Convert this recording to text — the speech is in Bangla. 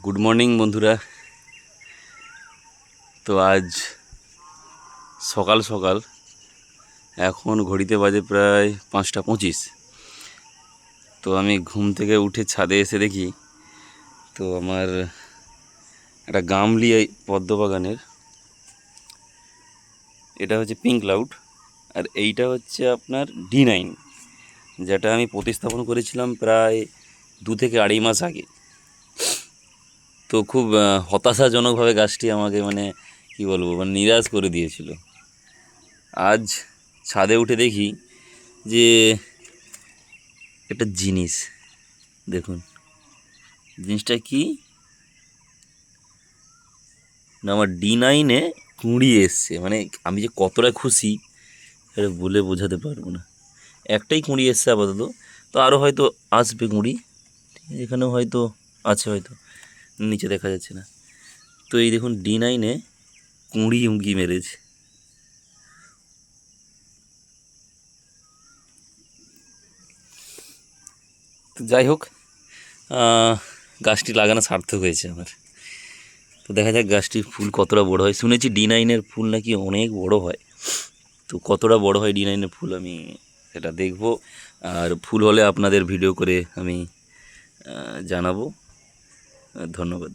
গুড মর্নিং বন্ধুরা। তো আজ সকাল সকাল এখন ঘড়িতে বাজে প্রায় 5টা 25। তো আমি ঘুম থেকে উঠে ছাদে এসে দেখি তো আমার একটা গামলি পদ্মবাগানের, এটা হচ্ছে পিঙ্ক ক্লাউড, আর এইটা হচ্ছে আপনার D9, যেটা আমি প্রতিস্থাপন করেছিলাম প্রায় 2 থেকে 2.5 মাস আগে। তো খুব হতাশাজনকভাবে গাছটি আমাকে কি বলবো নিরাশ করে দিয়েছিল। আজ ছাদে উঠে দেখি যে একটা জিনিস, দেখুন জিনিসটা কি না, আমার D9-এ কুঁড়ি এসছে। আমি যে কতটা খুশি এটা বলে বোঝাতে পারবো না। একটাই কুঁড়ি এসছে আপাতত, তো আরও হয়তো আসবে কুঁড়ি। এখানেও হয়তো আছে, হয়তো নিচে দেখা যাচ্ছে না। তো এই দেখুন D9-এ কুঁড়ি উঁকি মেরেছে। তো যাই হোক, গাছটি লাগানো সার্থক হয়েছে আমার। তো দেখা যাক গাছটির ফুল কতটা বড় হয়। শুনেছি D9-এর ফুল নাকি অনেক বড় হয়। তো কতটা বড় হয় D9-এর ফুল আমি সেটা দেখব, আর ফুল হলে আপনাদের ভিডিও করে আমি জানাবো। ধন্যবাদ।